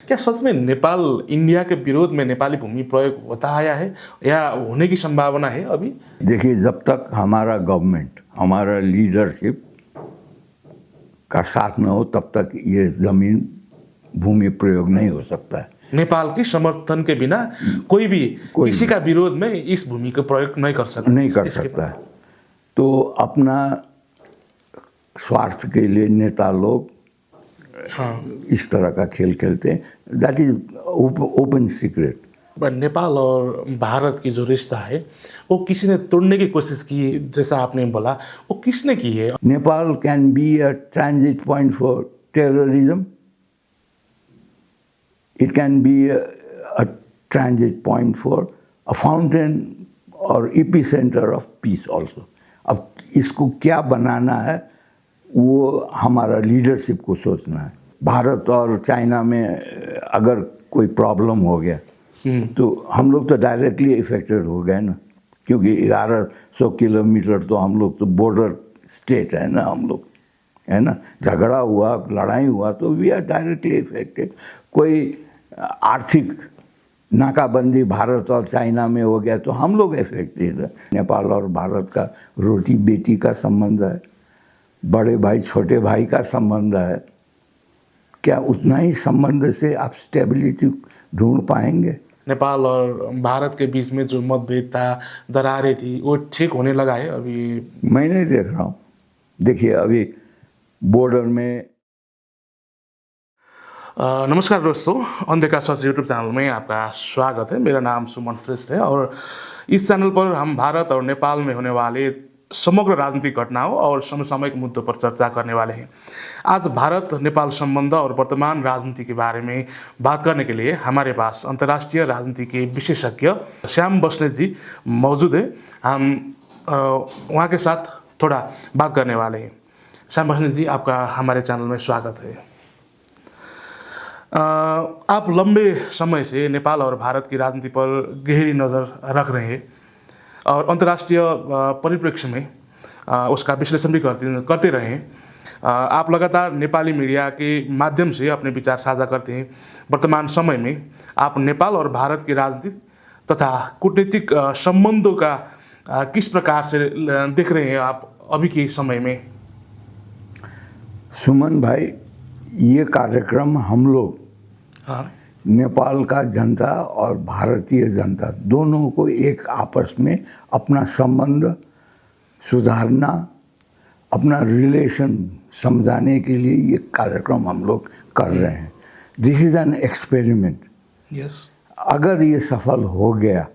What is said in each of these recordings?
क्या सच में नेपाल इंडिया के विरोध में नेपाली भूमि प्रयोग होता आया है या होने की संभावना है अभी? देखिए, जब तक हमारा गवर्नमेंट, हमारा लीडरशिप का साथ न हो तब तक ये ज़मीन भूमि प्रयोग नहीं हो सकता है। नेपाल की समर्थन के बिना कोई भी किसी का विरोध में इस भूमि का प्रयोग नहीं कर सकता। नहीं कर सकता है। तो अपना स्वार्थ के लिए नेता लोग इस तरह का खेल खेलते हैं। That is open secret. But Nepal और भारत की जो रिश्ता है वो किसी ने तोड़ने की कोशिश की, जैसा आपने बोला, वो किसने की है? Nepal can be a transit point for terrorism. It can be a transit point for a fountain or epicenter of peace also. अब इसको क्या बनाना है वो हमारा लीडरशिप को सोचना है। भारत और चाइना में अगर कोई प्रॉब्लम हो गया तो हम लोग तो डायरेक्टली इफेक्टेड हो गए ना, क्योंकि 1100 किलोमीटर तो हम लोग तो बॉर्डर स्टेट है ना, हम लोग है ना। झगड़ा हुआ, लड़ाई हुआ तो वी आर डायरेक्टली इफेक्टेड। कोई आर्थिक नाकाबंदी भारत और चाइना में हो गया तो हम लोग इफेक्टेड है। नेपाल और भारत का रोटी बेटी का संबंध है, बड़े भाई छोटे भाई का संबंध है। क्या उतना ही संबंध से आप स्टेबिलिटी ढूंढ पाएंगे? नेपाल और भारत के बीच में जो मतभेद था, दरारें थी, वो ठीक होने लगा है अभी? मैं नहीं देख रहा हूँ। देखिए, अभी बॉर्डर में नमस्कार दोस्तों, अनदेखा सच यूट्यूब चैनल में आपका स्वागत है। मेरा नाम सुमन श्रेष्ठ है और इस चैनल पर हम भारत और नेपाल में होने वाले समग्र राजनीतिक घटनाओं और समसामयिक मुद्दों पर चर्चा करने वाले हैं। आज भारत नेपाल संबंध और वर्तमान राजनीति के बारे में बात करने के लिए हमारे पास अंतर्राष्ट्रीय राजनीति के विशेषज्ञ श्याम बस्नेत जी मौजूद है। हम वहाँ के साथ थोड़ा बात करने वाले हैं। श्याम बस्नेत जी, आपका हमारे चैनल में स्वागत है। आप लंबे समय से नेपाल और भारत की राजनीति पर गहरी नज़र रख रहे हैं और अंतर्राष्ट्रीय परिप्रेक्ष्य में उसका विश्लेषण भी करते रहे हैं। आप लगातार नेपाली मीडिया के माध्यम से अपने विचार साझा करते हैं। वर्तमान समय में आप नेपाल और भारत की राजनीति तथा कूटनीतिक संबंधों का किस प्रकार से देख रहे हैं आप अभी के समय में? सुमन भाई, ये कार्यक्रम हम लोग नेपाल का जनता और भारतीय जनता दोनों को एक आपस में अपना संबंध सुधारना, अपना रिलेशन समझाने के लिए ये कार्यक्रम हम लोग कर रहे हैं। This is an experiment. Yes. अगर ये सफल हो गया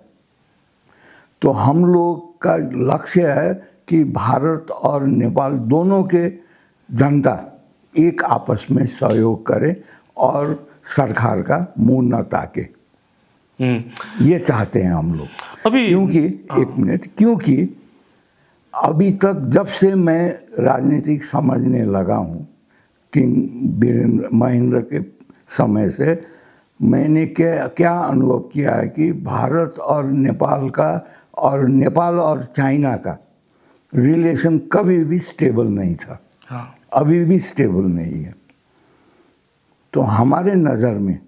तो हम लोग का लक्ष्य है कि भारत और नेपाल दोनों के जनता एक आपस में सहयोग करें और सरकार का मुंह न ताके। ये चाहते हैं हम लोग अभी। क्योंकि अभी तक जब से मैं राजनीतिक समझने लगा हूँ, किंग महेंद्र के समय से, मैंने क्या अनुभव किया है कि भारत और नेपाल का और नेपाल और चाइना का रिलेशन कभी भी स्टेबल नहीं था। अभी भी स्टेबल नहीं है। तो हमारे नज़र में,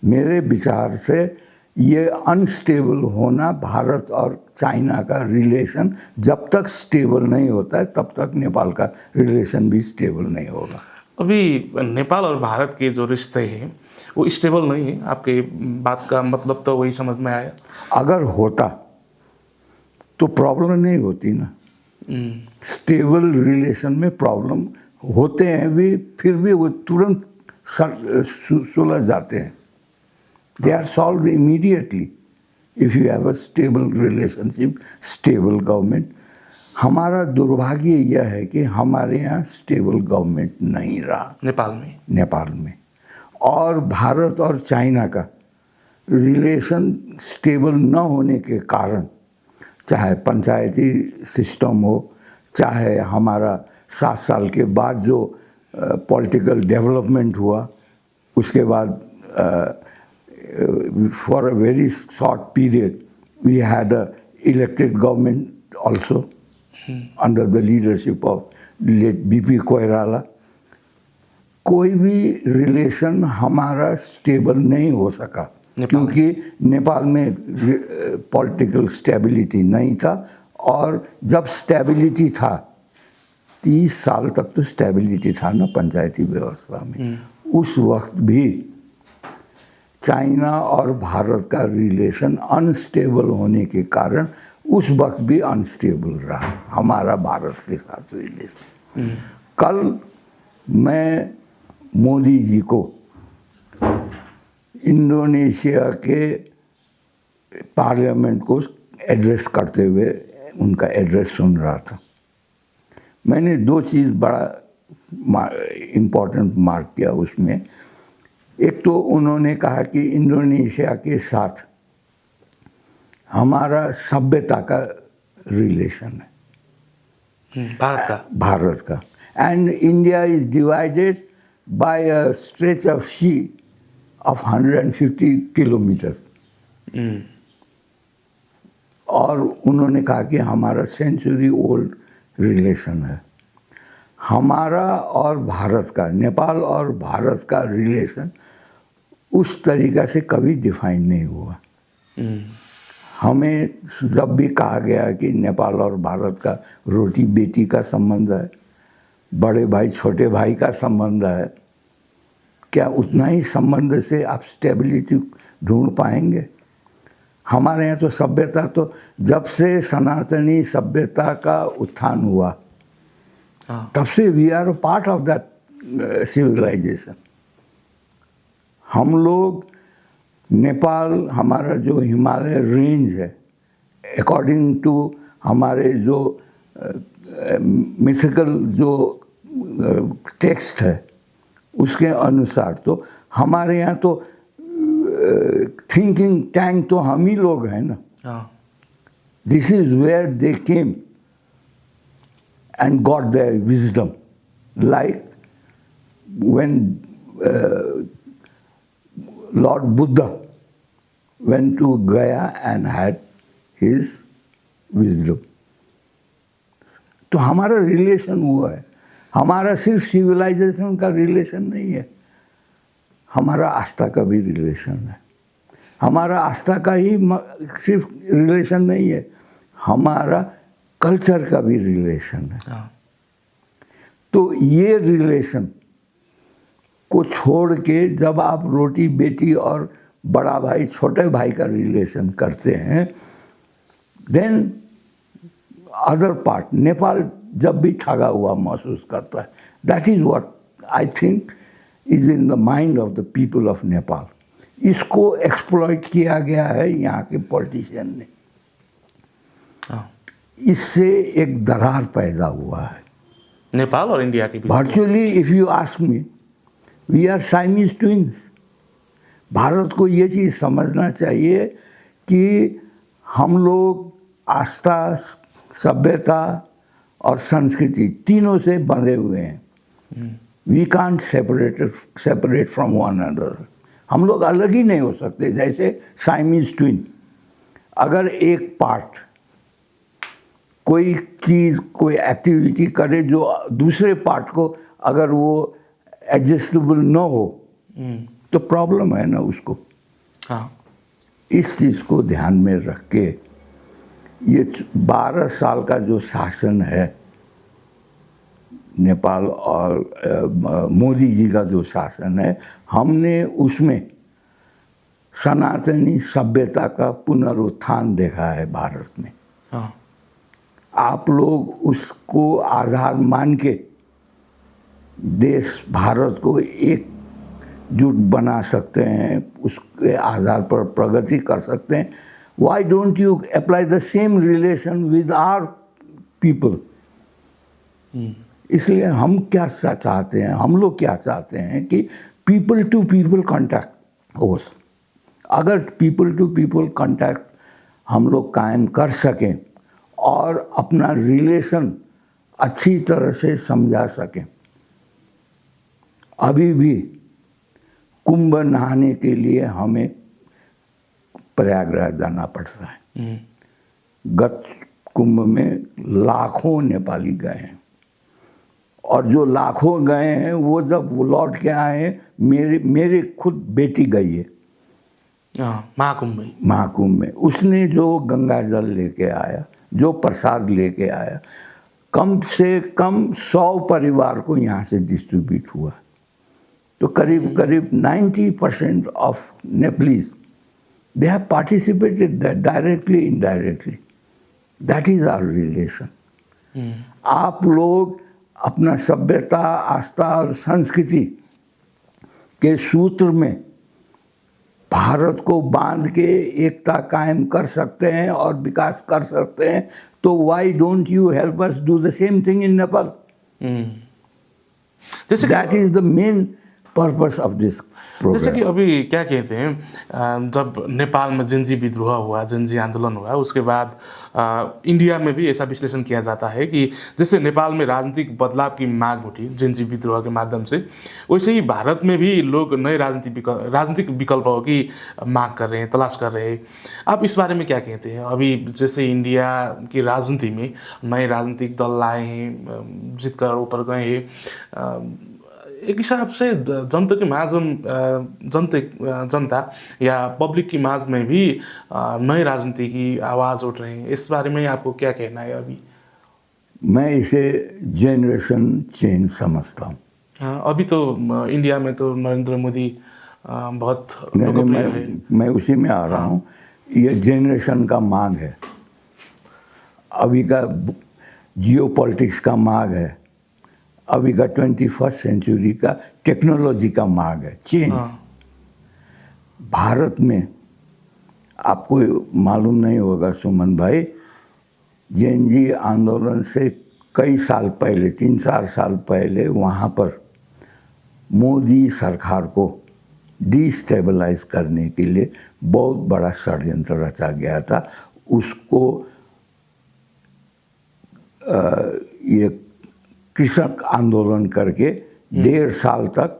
मेरे विचार से, ये अनस्टेबल होना, भारत और चाइना का रिलेशन जब तक स्टेबल नहीं होता है तब तक नेपाल का रिलेशन भी स्टेबल नहीं होगा। अभी नेपाल और भारत के जो रिश्ते हैं वो स्टेबल नहीं है, आपके बात का मतलब तो वही समझ में आया। अगर होता तो प्रॉब्लम नहीं होती ना। स्टेबल रिलेशन में प्रॉब्लम होते हैं भी, फिर भी वो तुरंत सुलझ जाते हैं। They are solve immediately if you have a stable relationship, stable government. हमारा दुर्भाग्य यह है कि हमारे यहाँ स्टेबल गवर्नमेंट नहीं रहा नेपाल में। और भारत और चाइना का रिलेशन स्टेबल न होने के कारण, चाहे पंचायती सिस्टम हो, चाहे हमारा 7 साल के बाद जो पॉलिटिकल डेवलपमेंट हुआ, उसके बाद for a very short period we had a elected government also under the leadership of late BP Koirala. कोई भी रिलेशन हमारा स्टेबल नहीं हो सका, क्योंकि नेपाल में पॉलिटिकल स्टेबिलिटी नहीं था। और जब स्टेबिलिटी था, 30 साल तक तो स्टेबिलिटी था ना पंचायती व्यवस्था में, उस वक्त भी चाइना और भारत का रिलेशन अनस्टेबल होने के कारण उस वक्त भी अनस्टेबल रहा हमारा भारत के साथ रिलेशन। कल मैं मोदी जी को इंडोनेशिया के पार्लियामेंट को एड्रेस करते हुए उनका एड्रेस सुन रहा था। मैंने दो चीज़ बड़ा इम्पोर्टेंट मार्क किया उसमें। एक तो उन्होंने कहा कि इंडोनेशिया के साथ हमारा सभ्यता का रिलेशन है, भारत का। And India is divided by a stretch of sea of 150 kilometre. और उन्होंने कहा कि हमारा सेंचुरी ओल्ड रिलेशन है। हमारा और भारत का, नेपाल और भारत का रिलेशन उस तरीक़ा से कभी डिफाइन नहीं हुआ। हमें जब भी कहा गया कि नेपाल और भारत का रोटी बेटी का संबंध है, बड़े भाई छोटे भाई का संबंध है, क्या उतना ही संबंध से आप स्टेबिलिटी ढूंढ पाएंगे? हमारे यहाँ तो सभ्यता तो जब से सनातनी सभ्यता का उत्थान हुआ तब से we are part of that civilisation. हम लोग नेपाल, हमारा जो हिमालय रेंज है, अकॉर्डिंग टू हमारे जो मिथिकल जो टेक्स्ट है उसके अनुसार तो हमारे यहाँ तो थिंकिंग टैंक तो हम ही लोग हैं ना। This is where they came and got their wisdom, like when Lord Buddha went to Gaya and had his wisdom. तो हमारा रिलेशन हुआ है। हमारा सिर्फ सिविलाइजेशन का रिलेशन नहीं है, हमारा आस्था का भी रिलेशन है। हमारा आस्था का ही सिर्फ रिलेशन नहीं है, हमारा कल्चर का भी रिलेशन है। तो ये रिलेशन को छोड़ के जब आप रोटी बेटी और बड़ा भाई छोटे भाई का रिलेशन करते हैं, देन अदर पार्ट नेपाल जब भी ठगा हुआ महसूस करता है। That is what I think is in the mind of the people of Nepal. इसको एक्सप्लॉइट किया गया है यहाँ के पॉलिटिशियन ने। इससे एक दरार पैदा हुआ है नेपाल और इंडिया के बीच। Virtually if you ask me, we are Siamese twins. Bharat को ये चीज़ समझना चाहिए कि हम लोग आस्था, सभ्यता और संस्कृति तीनों से बंधे हुए हैं। We can't separate from one another. हम लोग अलग ही नहीं हो सकते। जैसे साइमीज ट्विन, अगर एक पार्ट कोई चीज़, कोई एक्टिविटी करे जो दूसरे पार्ट को अगर वो एडजस्टेबल न हो तो प्रॉब्लम है ना उसको। इस चीज़ को ध्यान में रख के ये 12 साल का जो शासन है नेपाल और मोदी जी का जो शासन है, हमने उसमें सनातनी सभ्यता का पुनरुत्थान देखा है भारत में। आप लोग उसको आधार मान के देश भारत को एकजुट बना सकते हैं, उसके आधार पर प्रगति कर सकते हैं। Why don't you apply the same relation with our people? इसलिए हम क्या चाहते हैं, हम लोग क्या चाहते हैं कि पीपल टू पीपल कांटेक्ट हो। अगर पीपल टू पीपल कांटेक्ट हम लोग कायम कर सकें और अपना रिलेशन अच्छी तरह से समझा सकें। अभी भी कुंभ नहाने के लिए हमें प्रयागराज जाना पड़ता है। गत कुंभ में लाखों नेपाली गए हैं और जो लाखों गए हैं वो जब वो लौट के आए हैं, मेरे खुद बेटी गई है महाकुंभ में। महाकुंभ में। उसने जो गंगा जल लेके आया, जो प्रसाद लेके आया, कम से कम 100 परिवार को यहाँ से डिस्ट्रीब्यूट हुआ। तो करीब करीब 90% of Nepalese they have participated directly indirectly. That is our relation. आप लोग अपना सभ्यता, आस्था और संस्कृति के सूत्र में भारत को बांध के एकता कायम कर सकते हैं और विकास कर सकते हैं, तो why don't you help us do the same thing in Nepal? जैसे that is the main purpose of this जैसे कि प्रोग्राम। अभी क्या कहते हैं, जब नेपाल में जिन्जी विद्रोह हुआ, जिन्जी आंदोलन हुआ, उसके बाद इंडिया में भी ऐसा विश्लेषण किया जाता है कि जैसे नेपाल में राजनीतिक बदलाव की मांग उठी जिन्जी विद्रोह के माध्यम से, वैसे ही भारत में भी लोग नए राजनीतिक विकल्पों की मांग कर रहे हैं, तलाश कर रहे हैं। आप इस बारे में क्या कहते हैं? अभी जैसे इंडिया की राजनीति में नए राजनीतिक दल आए हैं, जीत कर ऊपर गए हैं, एक हिसाब से जनता के माझ जनता या पब्लिक की माझ में भी नए राजनीति की आवाज़ उठ रहे हैं। इस बारे में आपको क्या कहना है अभी? मैं इसे जनरेशन चेंज समझता हूँ। हाँ, अभी तो इंडिया में तो नरेंद्र मोदी बहुत लोकप्रिय है। मैं उसी में आ रहा हूँ। ये जनरेशन का मांग है, अभी का जियोपॉलिटिक्स का मांग है, अभी का 21st सेंचुरी का टेक्नोलॉजी का मांग है, चेंज। भारत में आपको मालूम नहीं होगा सुमन भाई, जेएनजी आंदोलन से कई साल पहले, 3-4 साल पहले, वहाँ पर मोदी सरकार को डिस्टेबलाइज करने के लिए बहुत बड़ा षड्यंत्र रचा गया था। उसको ये कृषक आंदोलन करके 1.5 साल तक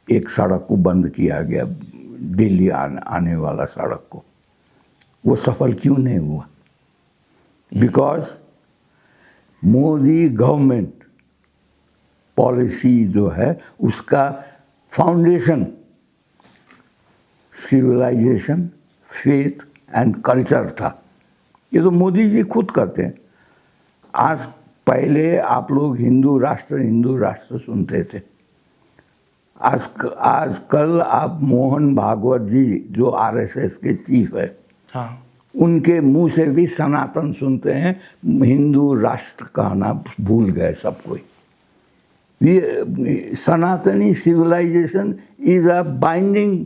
एक सड़क को बंद किया गया, दिल्ली आने वाला सड़क को। वो सफल क्यों नहीं हुआ? बिकॉज मोदी गवर्नमेंट पॉलिसी जो है उसका foundation civilisation, faith and culture था। ये तो मोदी जी खुद करते हैं। आज पहले आप लोग हिंदू राष्ट्र सुनते थे। आजकल आप मोहन भागवत जी जो आरएसएस के चीफ है, हाँ, उनके मुंह से भी सनातन सुनते हैं। हिंदू राष्ट्र कहना भूल गए सब कोई। ये Sanatani civilisation is a binding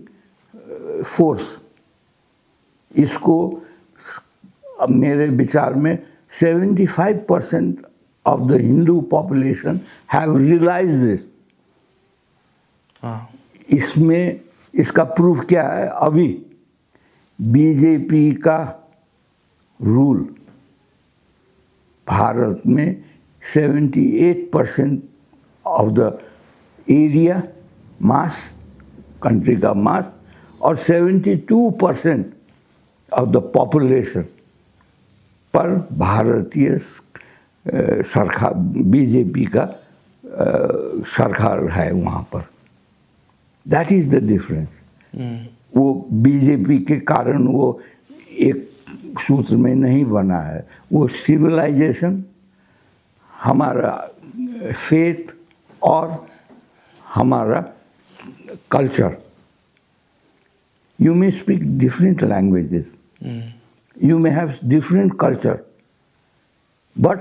force. इसको मेरे विचार में 75% of the Hindu population have realized this. इसमें इसका प्रूफ क्या है? अभी बीजेपी का रूल भारत में 78% of the area mass, country का मास, और 72% ऑफ द पॉपुलेशन पर भारतीय सरकार, बीजेपी का सरकार है वहाँ पर। That is the difference. वो बीजेपी के कारण वो एक सूत्र में नहीं बना है। वो सिविलाइजेशन, हमारा फेथ और हमारा culture. You may speak different languages, you may have different culture, but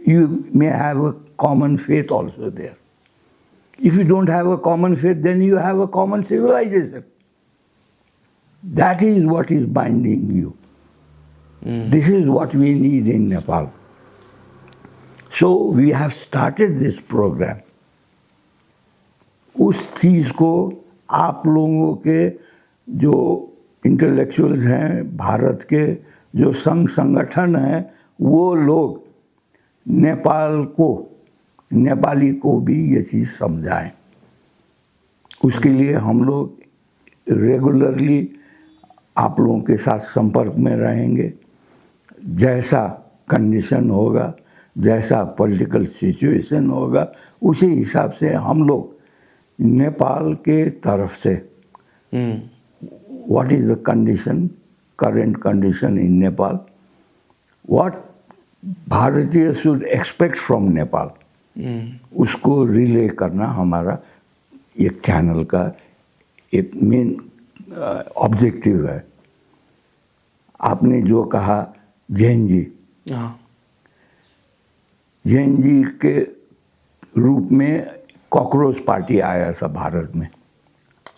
you may have a common faith also there. If you don't have a common faith, then you have a common civilization. That is what is binding you. This is what we need in Nepal. So we have started this program. उस चीज़ को आप लोगों के जो intellectuals हैं, भारत के जो संघ संगठन हैं, वो लोग नेपाली को भी ये चीज़ समझाएं। उसके लिए हम लोग रेगुलरली आप लोगों के साथ संपर्क में रहेंगे। जैसा कंडीशन होगा, जैसा पॉलिटिकल सिचुएशन होगा उसी हिसाब से हम लोग नेपाल के तरफ से what is the condition, current condition in Nepal, what भारतीय शुड एक्सपेक्ट फ्रॉम नेपाल, उसको रिले करना हमारा एक चैनल का एक मेन ऑब्जेक्टिव है। आपने जो कहा जैन जी, जैन जी के रूप में कॉकरोच पार्टी आया था भारत में,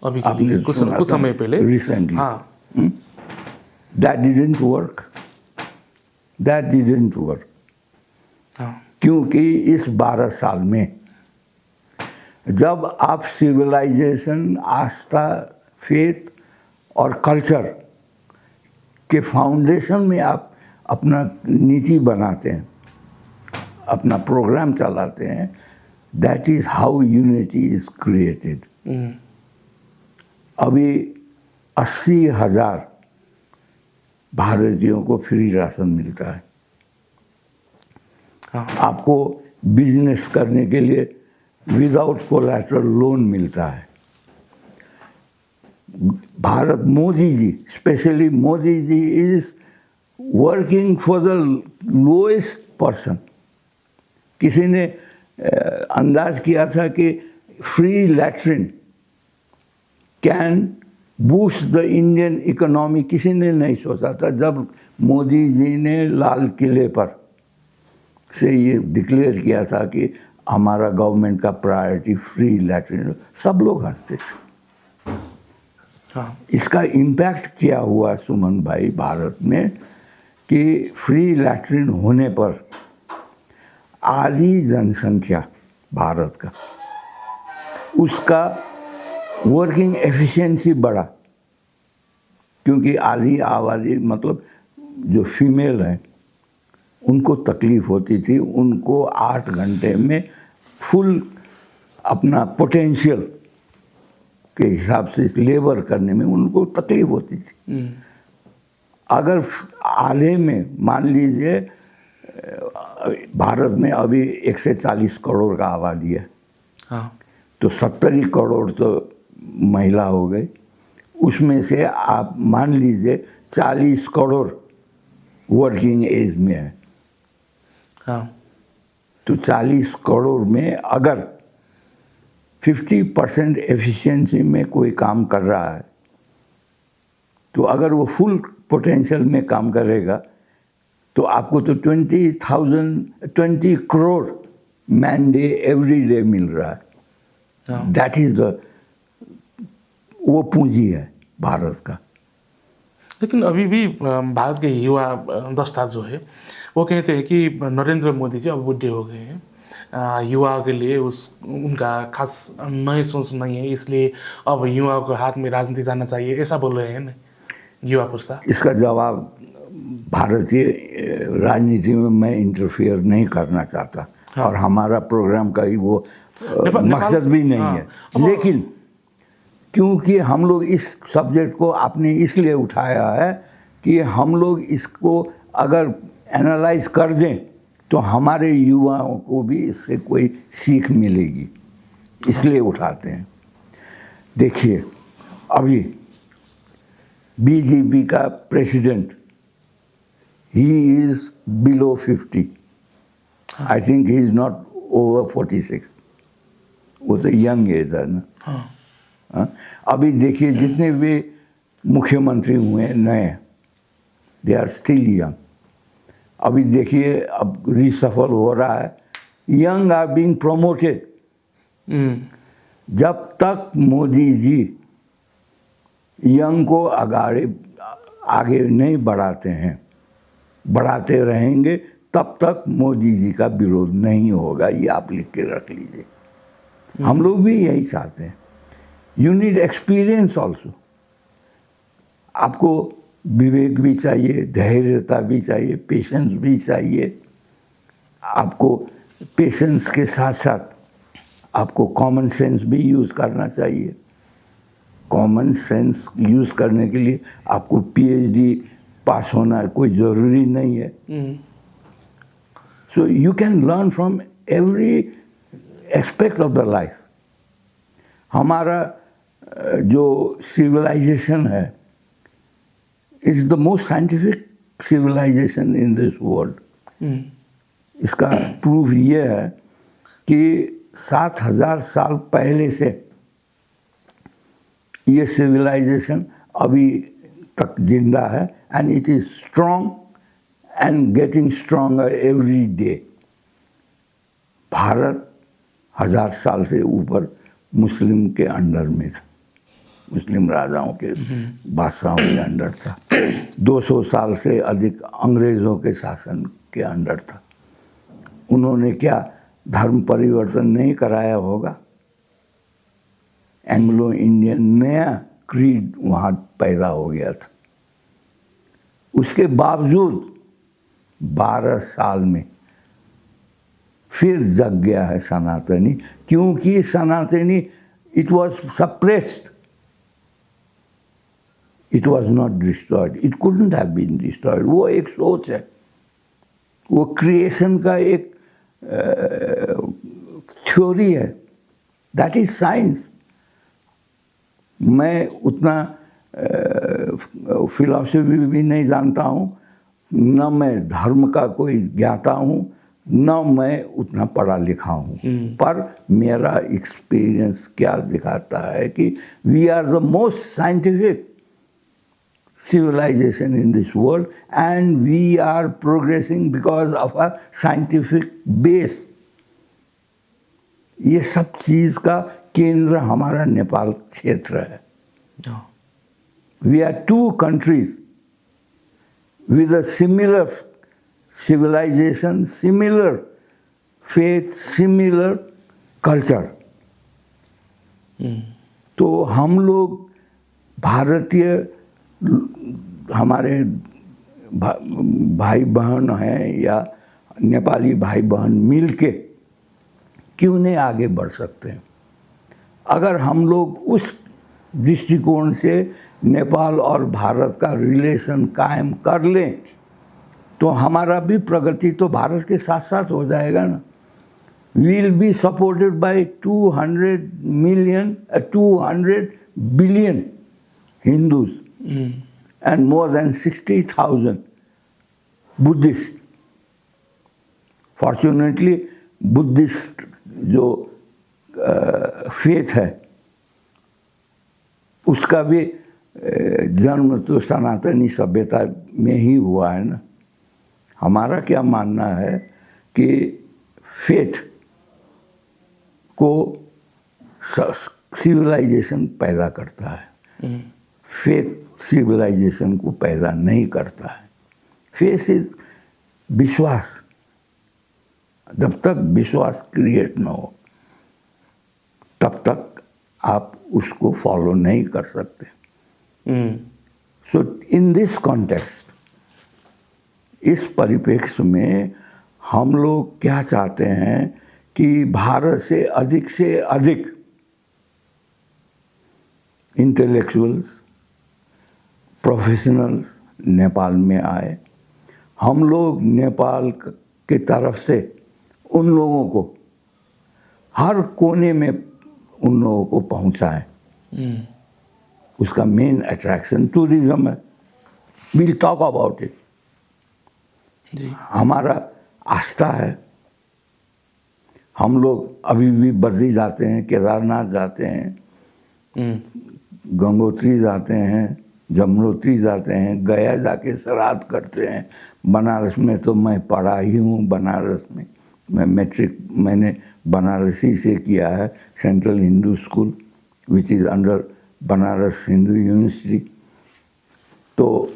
अभी आपने कुछ सुना कुछ था समय पहले रिसेंटली। हाँ that didn't work, that didn't work, हाँ क्योंकि इस 12 साल में जब आप सिविलाइजेशन, आस्था, फेथ और कल्चर के फाउंडेशन में आप अपना नीति बनाते हैं, अपना प्रोग्राम चलाते हैं, that is how unity is created. अभी 80,000 भारतीयों को फ्री राशन मिलता है। हाँ आपको बिजनेस करने के लिए विदाउट कोलैटरल लोन मिलता है। Bharat, Modi ji, specially Modi ji is working for the lowest person. किसी ने अंदाज किया था कि free latrine can boost the Indian economy, किसी ने नहीं सोचा था। जब मोदी जी ने लाल किले पर से ये डिक्लेयर किया था कि हमारा गवर्नमेंट का प्रायोरिटी फ्री लैट्रिन, सब लोग हंसते थे। हाँ इसका इम्पैक्ट क्या हुआ सुमन भाई भारत में कि फ्री लैट्रिन होने पर आधी जनसंख्या भारत का, उसका वर्किंग एफिशिएंसी बढ़ा, क्योंकि आधी आबादी मतलब जो फीमेल हैं उनको तकलीफ होती थी, उनको 8 घंटे में फुल अपना पोटेंशियल के हिसाब से लेबर करने में उनको तकलीफ होती थी। अगर आधे में मान लीजिए, भारत में अभी 140 करोड़ का आबादी है, हाँ तो 70 करोड़ तो महिला हो गई, उसमें से आप मान लीजिए 40 करोड़ वर्किंग एज में है, हाँ तो 40 करोड़ में अगर 50% एफिशिएंसी में कोई काम कर रहा है, तो अगर वो फुल पोटेंशियल में काम करेगा तो आपको तो 20 crore man day every day meal रहा है। हाँ दैट इज द, वो पूंजी है भारत का। लेकिन अभी भी भारत के युवा दस्ता जो है वो कहते हैं कि नरेंद्र मोदी जी अब बुढ़े हो गए हैं, युवा के लिए उनका खास नई सोच नहीं है, इसलिए अब युवाओं के हाथ में राजनीति जाना चाहिए, ऐसा बोल रहे हैं ना युवा पुस्ता। इसका जवाब, भारतीय राजनीति में मैं इंटरफियर नहीं करना चाहता। हाँ। और हमारा प्रोग्राम का ही वो मकसद भी नहीं हाँ। है। लेकिन क्योंकि हम लोग इस सब्जेक्ट को आपने इसलिए उठाया है कि हम लोग इसको अगर एनालाइज कर दें तो हमारे युवाओं को भी इससे कोई सीख मिलेगी, इसलिए उठाते हैं। देखिए, अभी बीजेपी का president, he is below 50, I think he is not over 46, वो तो यंग एज है ना। हाँ हाँ? अभी देखिए जितने भी मुख्यमंत्री हुए नए, दे आर स्टिल यंग। अभी देखिए अब रिसफल हो रहा है, यंग आर बीइंग प्रोमोटेड। जब तक मोदी जी यंग को आगे नहीं बढ़ाते हैं, बढ़ाते रहेंगे, तब तक मोदी जी का विरोध नहीं होगा, ये आप लिख के रख लीजिए। हम लोग भी यही चाहते हैं। You need experience also. आपको विवेक भी चाहिए, धैर्यता भी चाहिए, पेशेंस भी चाहिए। आपको पेशेंस के साथ साथ आपको कॉमन सेंस भी यूज़ करना चाहिए। कॉमन सेंस यूज़ करने के लिए आपको पीएचडी पास होना कोई ज़रूरी नहीं है। So you can learn from every aspect of the life. हमारा जो civilization है is the most scientific civilization in this world. इसका प्रूफ ये है कि 7,000 साल पहले से ये सिविलाइजेशन अभी तक जिंदा है and it is strong and getting stronger every day. Bharat 1,000 साल से ऊपर मुस्लिम के अंडर में था, मुस्लिम राजाओं के बादशाहों के अंडर था. 200 साल से अधिक अंग्रेज़ों के शासन के अंडर था. उन्होंने क्या धर्म परिवर्तन नहीं कराया होगा? एंग्लो इंडियन नया क्रीड वहाँ पैदा हो गया था. उसके बावजूद 12 साल में फिर जग गया है सनातनी, क्योंकि Sanatani it was suppressed, it was not destroyed, it couldn't have been destroyed. वो एक सोच है, वो क्रिएशन का एक थ्योरी है, दैट इज साइंस. मैं उतना फिलॉसफी भी नहीं जानता हूँ, न मैं धर्म का कोई ज्ञाता हूँ, न मैं उतना पढ़ा लिखा हूँ, पर मेरा एक्सपीरियंस क्या दिखाता है कि we are the most scientific civilization in this world and we are progressing because of a scientific base. ये सब चीज़ का केंद्र हमारा नेपाल क्षेत्र है. We are two countries with a similar civilization, similar faith, similar culture. तो हम लोग भारतीय हमारे भाई बहन हैं या नेपाली भाई बहन मिल के क्यों नहीं आगे बढ़ सकते हैं? अगर हम लोग उस दृष्टिकोण से नेपाल और भारत का रिलेशन कायम कर लें तो हमारा भी प्रगति तो भारत के साथ साथ हो जाएगा ना. We'll be supported by 200 billion Hindus and more than 60,000 Buddhists. Fortunately, Buddhist जो फेथ है उसका भी जन्म तो सनातनी सभ्यता में ही हुआ है ना. हमारा क्या मानना है कि फेथ को सिविलाइजेशन पैदा करता है, फेथ सिविलाइजेशन को पैदा नहीं करता है. फेथ इज विश्वास. जब तक विश्वास क्रिएट न हो तब तक आप उसको फॉलो नहीं कर सकते. सो इन दिस कॉन्टेक्स्ट, इस परिप्रेक्ष्य में हम लोग क्या चाहते हैं कि भारत से अधिक इंटेलेक्चुअल्स, प्रोफेशनल्स नेपाल में आए. हम लोग नेपाल की तरफ से उन लोगों को हर कोने में उन लोगों को पहुंचाएं. उसका मेन अट्रैक्शन टूरिज्म है. Will talk about it. हमारा आस्था है. हम लोग अभी भी बद्री जाते हैं, केदारनाथ जाते हैं, गंगोत्री जाते हैं, जमुनोत्री जाते हैं, गया जाके श्राद्ध करते हैं. बनारस में तो मैं पढ़ा ही हूँ. बनारस में मैं मैट्रिक मैंने बनारसी से किया है, central Hindu school which is under Banaras Hindu university. तो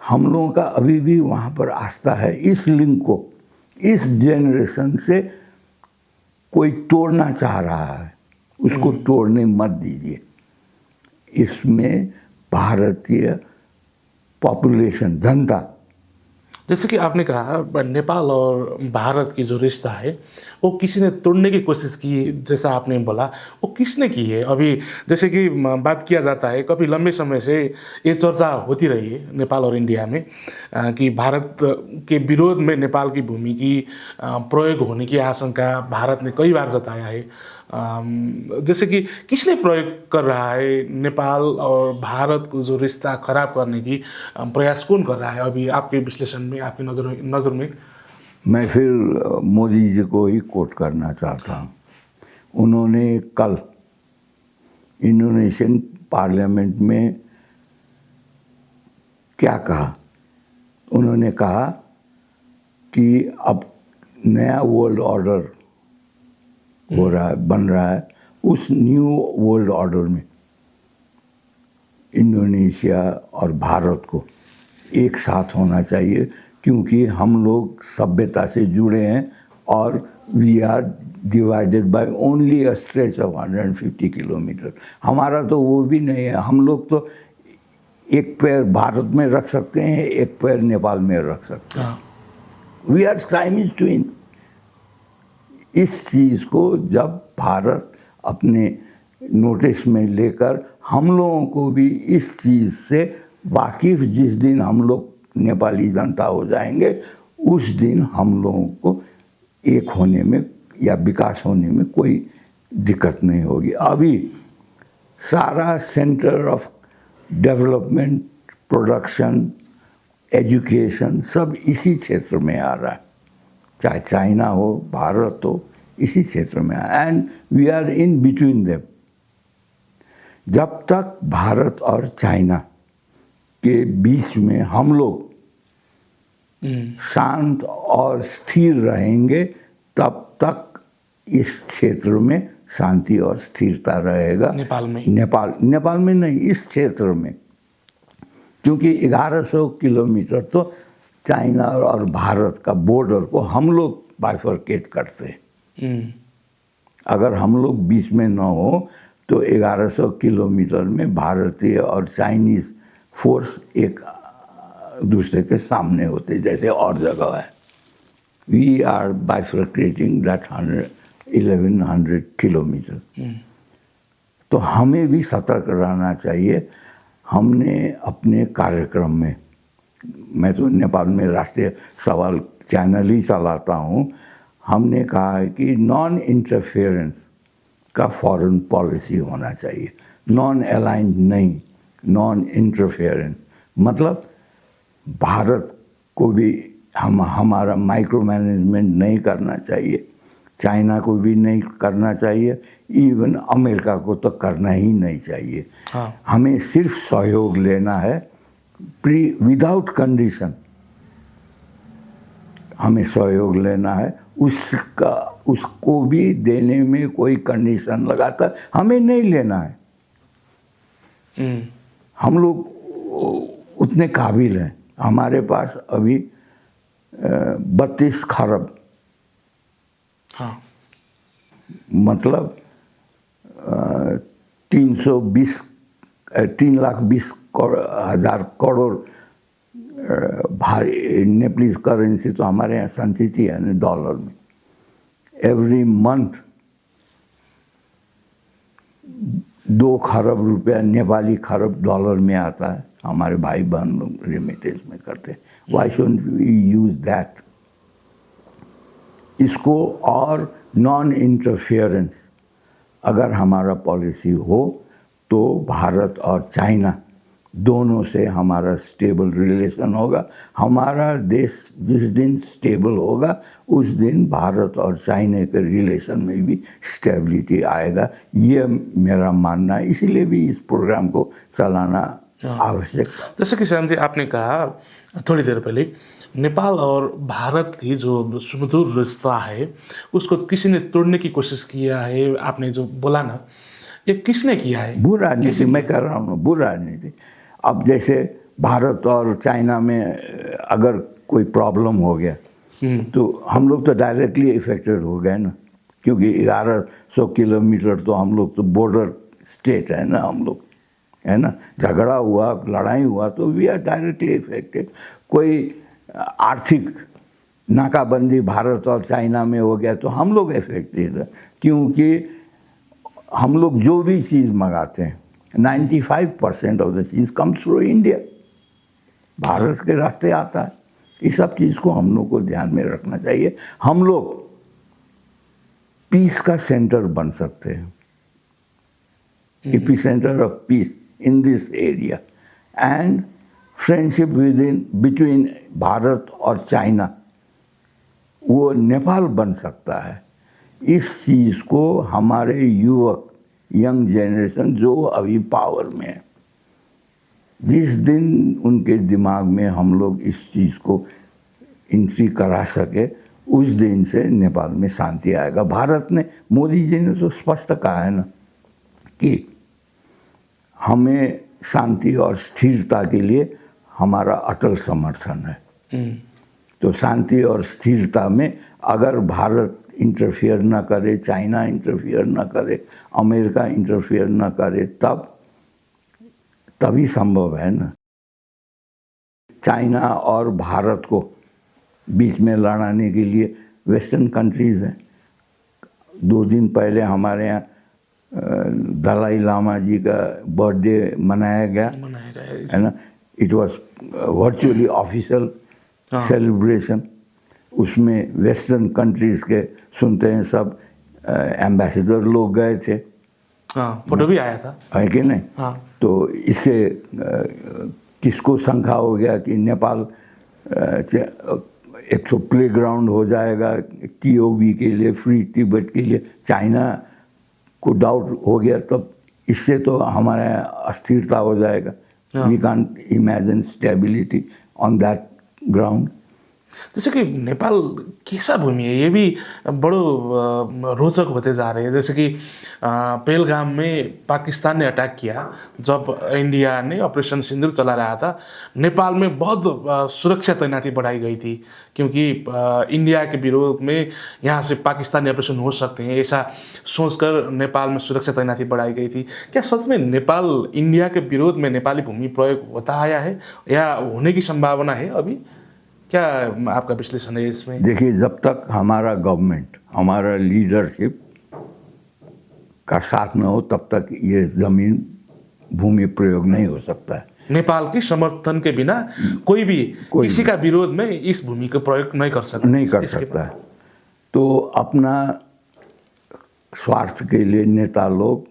हम लोगों का अभी भी वहाँ पर आस्था है. इस लिंक को इस जनरेशन से कोई तोड़ना चाह रहा है, उसको तोड़ने मत दीजिए. इसमें भारतीय पॉपुलेशन, जनता जैसे कि आपने कहा नेपाल और भारत की जो रिश्ता है वो किसी ने तोड़ने की कोशिश की, जैसा आपने बोला वो किसने की है? अभी जैसे कि बात किया जाता है, काफ़ी लंबे समय से ये चर्चा होती रही है नेपाल और इंडिया में कि भारत के विरोध में नेपाल की भूमि की प्रयोग होने की आशंका भारत ने कई बार जताया है। जैसे कि किसने प्रयोग कर रहा है? नेपाल और भारत को जो रिश्ता खराब करने की प्रयास कौन कर रहा है अभी आपके विश्लेषण में, आपकी नज़र में? मैं फिर मोदी जी को ही कोट करना चाहता हूँ। उन्होंने कल इंडोनेशियन पार्लियामेंट में क्या कहा? उन्होंने कहा कि अब नया वर्ल्ड ऑर्डर हो रहा है, बन रहा है। उस न्यू वर्ल्ड ऑर्डर में इंडोनेशिया और भारत को एक साथ होना चाहिए, क्योंकि हम लोग सभ्यता से जुड़े हैं और we are divided by only a stretch of 150 kilometre. हमारा तो वो भी नहीं है। हम लोग तो एक पैर भारत में रख सकते हैं, एक पैर नेपाल में रख सकते हैं। We are Siamese twin. इस चीज़ को जब भारत अपने नोटिस में लेकर हम लोगों को भी इस चीज़ से वाकिफ, जिस दिन हम लोग नेपाली जनता हो जाएंगे उस दिन हम लोगों को एक होने में या विकास होने में कोई दिक्कत नहीं होगी। अभी सारा centre of development, production, education सब इसी क्षेत्र में आ रहा है, चाहे चाइना हो, भारत हो, इसी क्षेत्र में। And we are in between them. जब तक भारत और चाइना के बीच में हम लोग शांत और स्थिर रहेंगे तब तक इस क्षेत्र में शांति और स्थिरता रहेगा। नेपाल में नहीं, इस क्षेत्र में। क्योंकि 1100 किलोमीटर तो चाइना और भारत का बॉर्डर को हम लोग बाइफरकेट करते हैं। अगर हम लोग बीच में न हो तो 1100 किलोमीटर में भारतीय और चाइनीज फोर्स एक दूसरे के सामने होते, जैसे और जगह है। We are bifurcating that 1100 kilometre. तो हमें भी सतर्क रहना चाहिए। हमने अपने कार्यक्रम में, मैं तो नेपाल में राष्ट्रीय सवाल चैनल ही चलाता हूँ, हमने कहा है कि नॉन इंटरफेरेंस का फॉरेन पॉलिसी होना चाहिए। नॉन अलाइंड नहीं, नॉन इंटरफेरेंस। मतलब भारत को भी हमारा माइक्रो मैनेजमेंट नहीं करना चाहिए, चाइना को भी नहीं करना चाहिए, इवन अमेरिका को तो करना ही नहीं चाहिए। हमें सिर्फ सहयोग लेना है, विदाउट कंडीशन हमें सहयोग लेना है। उसको भी देने में कोई कंडीशन लगाता हमें नहीं लेना है। हम लोग उतने काबिल हैं। हमारे पास अभी 32 खरब, मतलब 3,20,000 करोड़ भारी नेपालीज करेंसी तो हमारे यहाँ संचिति है ना डॉलर में। एवरी मंथ 2 खरब रुपया नेपाली खरब डॉलर में आता है। हमारे भाई बहन लोग रेमिटेंस में करते हैं। Why shouldn't we use that? इसको और नॉन इंटरफेरेंस अगर हमारा पॉलिसी हो तो भारत और चाइना दोनों से हमारा स्टेबल रिलेशन होगा। हमारा देश जिस दिन स्टेबल होगा उस दिन भारत और चाइना के रिलेशन में भी स्टेबिलिटी आएगा, ये मेरा मानना है। इसीलिए भी इस प्रोग्राम को चलाना आवश्यक। जैसे कि श्याम जी आपने कहा थोड़ी देर पहले, नेपाल और भारत की जो सुमधुर रिश्ता है उसको किसी ने तोड़ने की कोशिश किया है, आपने जो बोला ना, ये किसने किया है? बुरा राजनीति, मैं कह रहा हूँ बुरा राजनीति। अब जैसे भारत और चाइना में अगर कोई प्रॉब्लम हो गया तो हम लोग तो डायरेक्टली इफेक्टेड हो गए ना, क्योंकि 1100 किलोमीटर तो हम लोग तो बॉर्डर स्टेट है ना, हम लोग है ना। झगड़ा हुआ, लड़ाई हुआ तो वी आर डायरेक्टली इफेक्टेड। कोई आर्थिक नाकाबंदी भारत और चाइना में हो गया तो हम लोग इफेक्टेड है, क्योंकि हम लोग जो भी चीज़ मंगाते हैं 95% of the cheese comes through India, Bharat के रास्ते आता है। इस सब चीज़ को हम लोग को ध्यान में रखना चाहिए। हम लोग पीस का सेंटर बन सकते हैं, epicentre of peace in this area, and friendship between Bharat और चाइना वो नेपाल बन सकता है। इस चीज़ को हमारे युवक, यंग जनरेशन जो अभी पावर में है, जिस दिन उनके दिमाग में हम लोग इस चीज़ को एंट्री करा सके, उस दिन से नेपाल में शांति आएगा। भारत ने, मोदी जी ने तो स्पष्ट कहा है ना कि हमें शांति और स्थिरता के लिए हमारा अटल समर्थन है। तो शांति और स्थिरता में अगर भारत इंटरफियर ना करे, चाइना इंटरफियर ना करे, अमेरिका इंटरफियर ना करे, तभी संभव है ना। चाइना और भारत को बीच में लड़ाने के लिए वेस्टर्न कंट्रीज़ हैं। 2 दिन पहले हमारे यहाँ दलाई लामा जी का बर्थडे मनाया गया है ना। It was virtually official celebration. उसमें वेस्टर्न कंट्रीज़ के सुनते हैं सब एम्बेसडर लोग गए थे। हाँ, फोटो भी आया था, है कि नहीं? हाँ। तो इससे किसको शंका हो गया कि नेपाल एक तो प्ले ग्राउंड हो जाएगा TOB के लिए, फ्री तिब्बत के लिए। चाइना को डाउट हो गया, तब इससे तो हमारा अस्थिरता हो जाएगा। We can't imagine stability on that ground. जैसे कि नेपाल कैसा भूमि है, ये भी बड़ो रोचक होते जा रहे हैं। जैसे कि पहलगाम में पाकिस्तान ने अटैक किया, जब इंडिया ने ऑपरेशन सिंदूर चला रहा था, नेपाल में बहुत सुरक्षा तैनाती बढ़ाई गई थी, क्योंकि इंडिया के विरोध में यहाँ से पाकिस्तानी ऑपरेशन हो सकते हैं, ऐसा सोचकर नेपाल में सुरक्षा तैनाती बढ़ाई गई थी। क्या सच में नेपाल इंडिया के विरोध में नेपाली भूमि प्रयोग होता आया है या होने की संभावना है अभी? क्या आपका विश्लेषण है इसमें? देखिए, जब तक हमारा गवर्नमेंट, हमारा लीडरशिप का साथ न हो, तब तक ये जमीन भूमि प्रयोग नहीं हो सकता है। नेपाल की समर्थन के बिना कोई भी किसी का विरोध में इस भूमि का प्रयोग नहीं कर सकता है। तो अपना स्वार्थ के लिए नेता लोग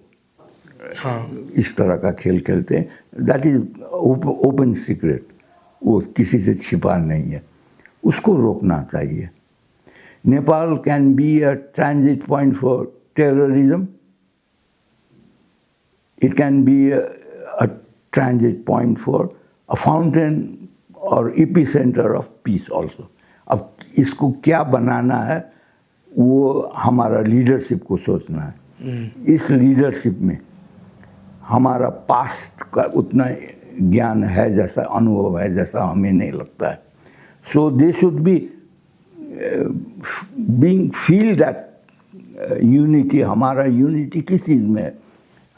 इस तरह का खेल खेलते हैं। दैट इज ओपन सीक्रेट, वो किसी से छिपा नहीं है। उसको रोकना चाहिए। Nepal can be a transit point for terrorism, it can be a transit point for a fountain और एपिसेंटर ऑफ पीस ऑल्सो। अब इसको क्या बनाना है, वो हमारा लीडरशिप को सोचना है। इस लीडरशिप में हमारा पास्ट का उतना ज्ञान है, जैसा अनुभव है, जैसा हमें नहीं लगता है। So they should be being feel that unity. हमारा यूनिटी किस चीज़ में है?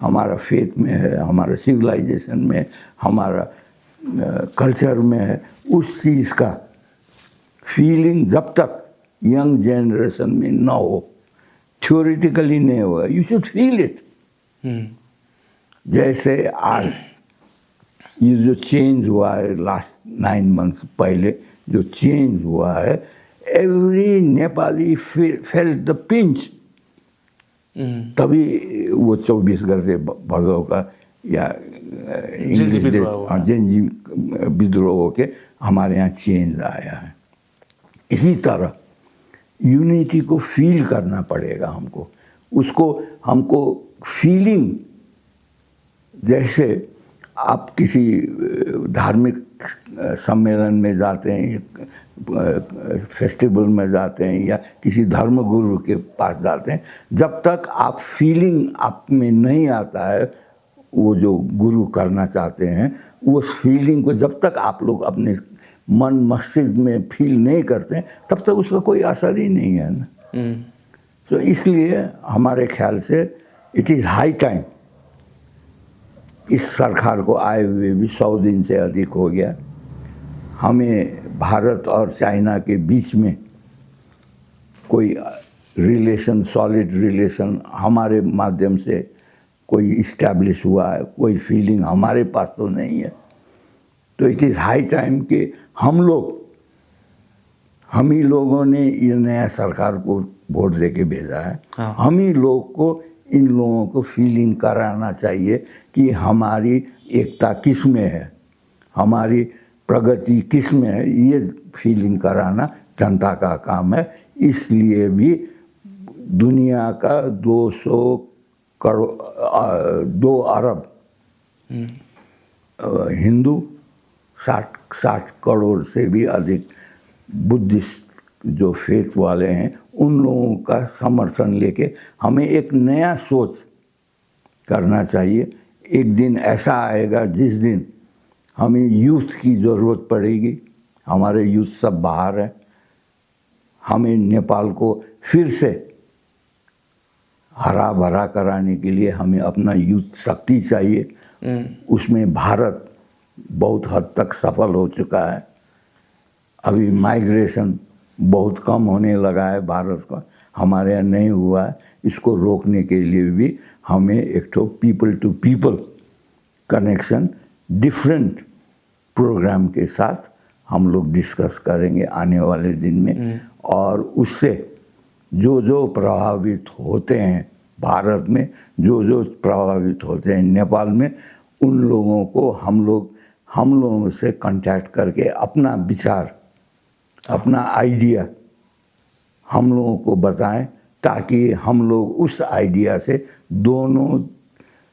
हमारा फेथ में है, हमारा सिविलाइजेशन में, हमारा कल्चर में है। उस चीज़ का फीलिंग जब तक यंग जनरेशन में ना हो, थ्योरेटिकली नहीं होगा, यू शुड फील इट। जैसे आज ये जो चेंज हुआ है लास्ट 9 मंथ्स पहले जो चेंज हुआ है, every Nepali felt the pinch. तभी वो 24 घर से भदौ का या इंग्लिश जेनजी विद्रोह होके हमारे यहाँ चेंज आया है। इसी तरह यूनिटी को फील करना पड़ेगा हमको। उसको हमको फीलिंग, जैसे आप किसी धार्मिक सम्मेलन में जाते हैं, फेस्टिवल में जाते हैं या किसी धर्म गुरु के पास जाते हैं, जब तक आप फीलिंग आप में नहीं आता है वो जो गुरु करना चाहते हैं, उस फीलिंग को जब तक आप लोग अपने मन मस्तिष्क में फील नहीं करते हैं, तब तक उसका कोई असर ही नहीं है ना। तो इसलिए हमारे ख्याल से इट इज़ हाई टाइम। इस सरकार को आए हुए भी 100 दिन से अधिक हो गया। हमें भारत और चाइना के बीच में कोई रिलेशन, सॉलिड रिलेशन हमारे माध्यम से कोई इस्टेब्लिश हुआ है, कोई फीलिंग हमारे पास तो नहीं है। तो इट इज़ हाई टाइम कि हम ही लोगों ने ये नया सरकार को वोट दे के भेजा है। हाँ। हम ही लोग को इन लोगों को फीलिंग कराना चाहिए कि हमारी एकता किस में है, हमारी प्रगति किस में है। ये फीलिंग कराना जनता का काम है। इसलिए भी दुनिया का 2 अरब हिंदू, 60 करोड़ से भी अधिक बुद्धिस्ट जो फेथ वाले हैं, उन लोगों का समर्थन लेके हमें एक नया सोच करना चाहिए। एक दिन ऐसा आएगा जिस दिन हमें यूथ की ज़रूरत पड़ेगी। हमारे यूथ सब बाहर है। हमें नेपाल को फिर से हरा भरा कराने के लिए हमें अपना यूथ शक्ति चाहिए। उसमें भारत बहुत हद तक सफल हो चुका है। अभी माइग्रेशन बहुत कम होने लगा है भारत का, हमारे यहाँ नहीं हुआ है। इसको रोकने के लिए भी हमें एक तो people to people connection different programme के साथ हम लोग डिस्कस करेंगे आने वाले दिन में। और उससे जो जो प्रभावित होते हैं भारत में, जो जो प्रभावित होते हैं नेपाल में, उन लोगों को हम लोगों से कांटेक्ट करके अपना विचार, अपना आइडिया हम लोगों को बताएं, ताकि हम लोग उस आइडिया से दोनों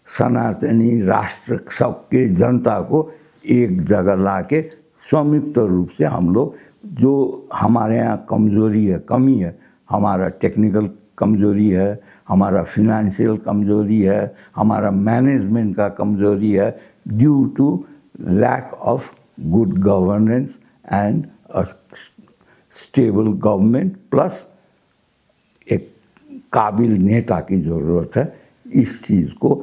सनातनी राष्ट्र सबके जनता को एक जगह लाके संयुक्त रूप से हम लोग, जो हमारे यहाँ कमजोरी है, कमी है, हमारा टेक्निकल कमजोरी है, हमारा फिनेंशियल कमजोरी है, हमारा मैनेजमेंट का कमजोरी है, due to lack of good governance and a stable government, plus एक काबिल नेता की ज़रूरत है। इस चीज़ को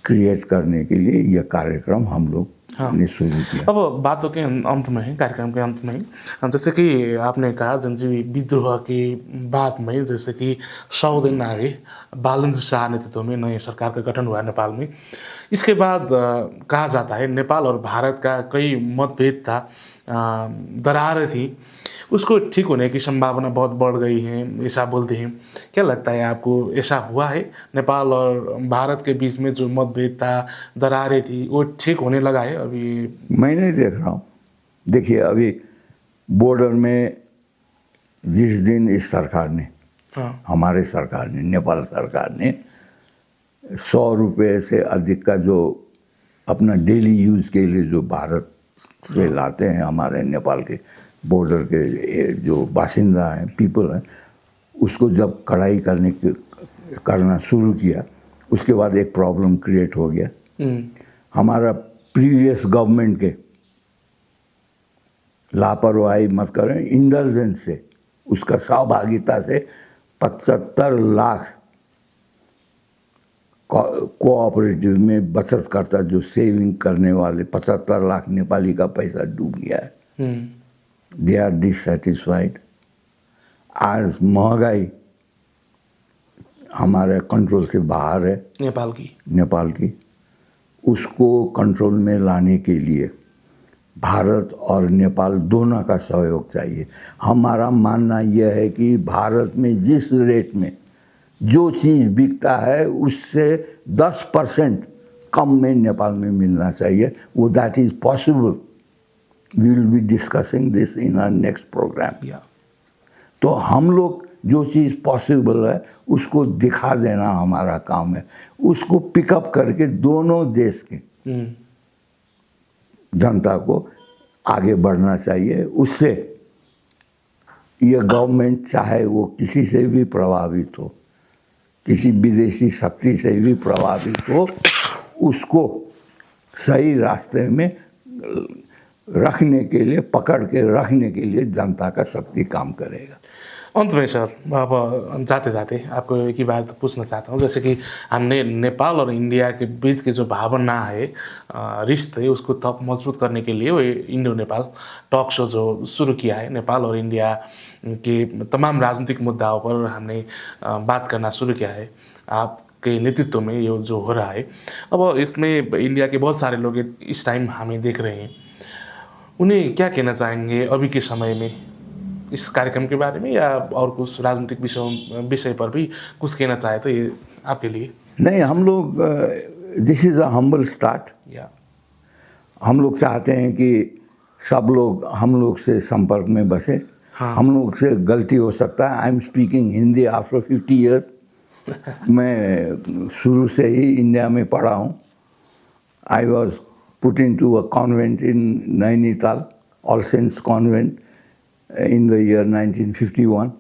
क्रिएट करने के लिए यह कार्यक्रम हम लोग ने शुरू किया। अब बातों के अंत में, कार्यक्रम के अंत में, जैसे कि आपने कहा जनजीवी विद्रोह की बात में, जैसे कि 100 दिन आगे बालेन्द्र शाह नेतृत्व में नई सरकार का गठन हुआ नेपाल में। इसके बाद कहा जाता है नेपाल और भारत का कई मतभेद था, दरारें थी, उसको ठीक होने की संभावना बहुत बढ़ गई है, ऐसा बोलते हैं। क्या लगता है आपको, ऐसा हुआ है? नेपाल और भारत के बीच में जो मतभेद था, दरारें थी, वो ठीक होने लगा है अभी? मैं नहीं देख रहा हूँ। देखिए, अभी बॉर्डर में जिस दिन इस सरकार ने, हमारे सरकार ने, नेपाल सरकार ने 100 रुपये से अधिक का जो अपना डेली यूज़ के लिए जो भारत से लाते हैं, हमारे नेपाल के बॉर्डर के जो बासिंदा हैं, पीपल हैं, उसको जब कड़ाई करना शुरू किया, उसके बाद एक प्रॉब्लम क्रिएट हो गया। हमारा प्रीवियस गवर्नमेंट के लापरवाही मत करें, इंडल्जेंस से, उसका सहभागिता से 75 लाख कोऑपरेटिव में बचत करता, जो सेविंग करने वाले 75 लाख नेपाली का पैसा डूब गया है। They are dissatisfied. आज महंगाई हमारे कंट्रोल से बाहर है, नेपाल की। उसको कंट्रोल में लाने के लिए भारत और नेपाल दोनों का सहयोग चाहिए। हमारा मानना यह है कि भारत में जिस रेट में जो चीज़ बिकता है, उससे 10% कम में नेपाल में मिलना चाहिए। वो that is possible. We will be discussing this in our next programme. तो हम लोग जो चीज़ पॉसिबल है उसको दिखा देना हमारा काम है। उसको पिकअप करके दोनों देश के जनता को आगे बढ़ना चाहिए। उससे यह गवर्नमेंट, चाहे वो किसी से भी प्रभावित हो, किसी विदेशी शक्ति से भी प्रभावित हो, उसको सही रास्ते में रखने के लिए, पकड़ के रखने के लिए जनता का शक्ति काम करेगा। अंत में सर, अब जाते जाते आपको एक ही बात पूछना चाहता हूँ, जैसे कि हमने नेपाल और इंडिया के बीच की जो भावना है, रिश्ते, उसको थप मजबूत करने के लिए वो इंडो नेपाल टॉक शो जो शुरू किया है, नेपाल और इंडिया के तमाम राजनीतिक मुद्दाओं पर हमने बात करना शुरू किया है आपके नेतृत्व में, ये जो हो रहा है। अब इसमें इंडिया के बहुत सारे लोग इस टाइम हमें देख रहे हैं, उन्हें क्या कहना चाहेंगे अभी के समय में इस कार्यक्रम के बारे में, या और कुछ राजनीतिक विषय पर भी कुछ कहना चाहे तो ये आपके लिए। नहीं, हम लोग this is a humble start. या हम लोग चाहते हैं कि सब लोग हम लोग से संपर्क में बसे। हाँ। हम लोग से गलती हो सकता है। I am speaking Hindi after 50 years. मैं शुरू से ही इंडिया में पढ़ा हूँ। I was put in to a convent in Nainital, All Saints Convent, in the year 1951,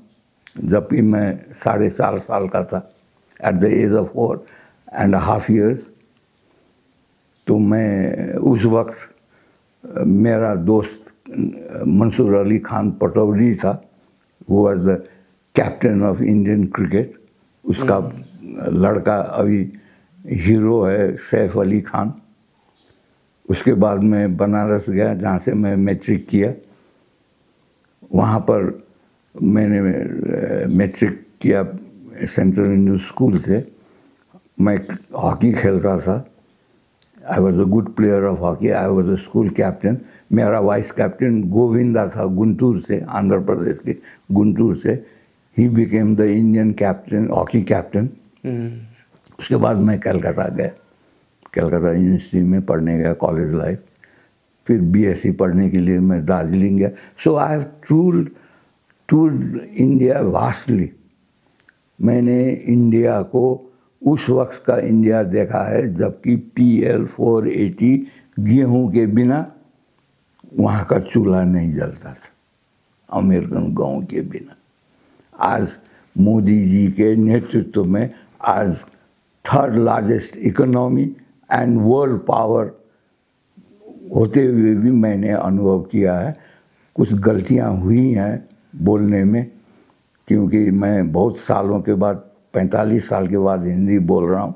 जब भी मैं 4.5 साल का था, at the age of 4.5 years। तो मैं उस वक्त मेरा दोस्त मंसूर अली खान पटौदी था, वो was the captain of Indian cricket. उसका लड़का अभी हीरो है, सैफ अली खान। उसके बाद मैं बनारस गया, जहाँ से मैं मैट्रिक किया। वहाँ पर मैंने मैट्रिक किया सेंट्रल इंडियन स्कूल से। मैं हॉकी खेलता था। I was a good player of hockey. I was a school captain. मेरा वाइस कैप्टन गोविंदा था, गुंटूर से, आंध्र प्रदेश के गुंटूर से। He became the Indian captain, hockey captain. उसके बाद मैं कलकत्ता गया, कलकत्ता यूनिवर्सिटी में पढ़ने गया, कॉलेज लाइफ। फिर बीएससी पढ़ने के लिए मैं दार्जिलिंग गया। सो आई हैव टूर्ड इंडिया वास्टली। मैंने इंडिया को, उस वक्त का इंडिया देखा है जबकि PL 480 गेहूं के बिना वहाँ का चूल्हा नहीं जलता था, अमेरिकन गाँव के बिना। आज मोदी जी के नेतृत्व में आज 3rd largest economy and world power होते हुए भी मैंने अनुभव किया है कुछ गलतियां हुई हैं बोलने में, क्योंकि मैं बहुत सालों के बाद, 45 साल के बाद हिंदी बोल रहा हूँ।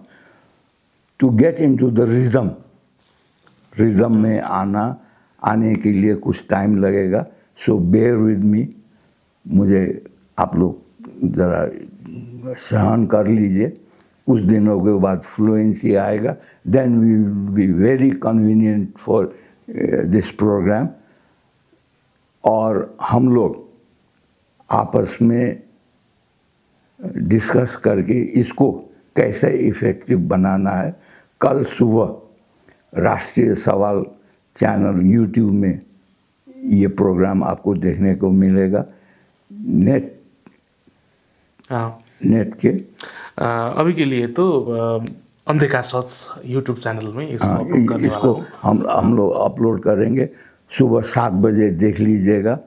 To get into the rhythm में आने के लिए कुछ टाइम लगेगा। So bear with me. मुझे आप लोग ज़रा सहन कर लीजिए। कुछ दिनों के बाद फ्लुएंसी आएगा। Then we will be very convenient for this programme. और हम लोग आपस में डिस्कस करके इसको कैसे इफ़ेक्टिव बनाना है। कल सुबह राष्ट्रीय सवाल चैनल YouTube में ये प्रोग्राम आपको देखने को मिलेगा, नेट के। अभी के लिए तो अंधेका सच यूट्यूब चैनल में इसको हम लोग अपलोड करेंगे। सुबह 7 बजे देख लीजिएगा।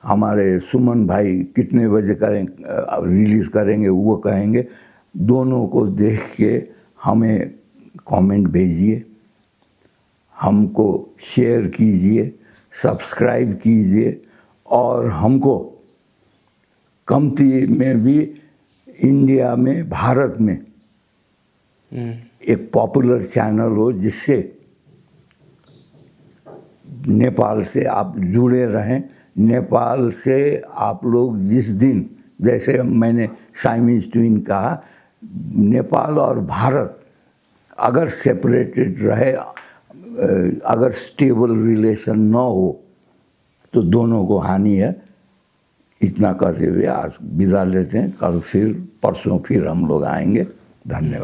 हमारे सुमन भाई कितने बजे रिलीज़ करेंगे वो कहेंगे। दोनों को देख के हमें कमेंट भेजिए, हमको शेयर कीजिए, सब्सक्राइब कीजिए, और हमको कमती में भी इंडिया में, भारत में एक पॉपुलर चैनल हो जिससे नेपाल से आप जुड़े रहें। नेपाल से आप लोग जिस दिन, जैसे मैंने साइमन्स ट्विन कहा, नेपाल और भारत अगर सेपरेटेड रहे, अगर स्टेबल रिलेशन न हो तो दोनों को हानि है। इतना करते हुए आज विदा लेते हैं। कल फिर परसों फिर हम लोग आएंगे। धन्यवाद।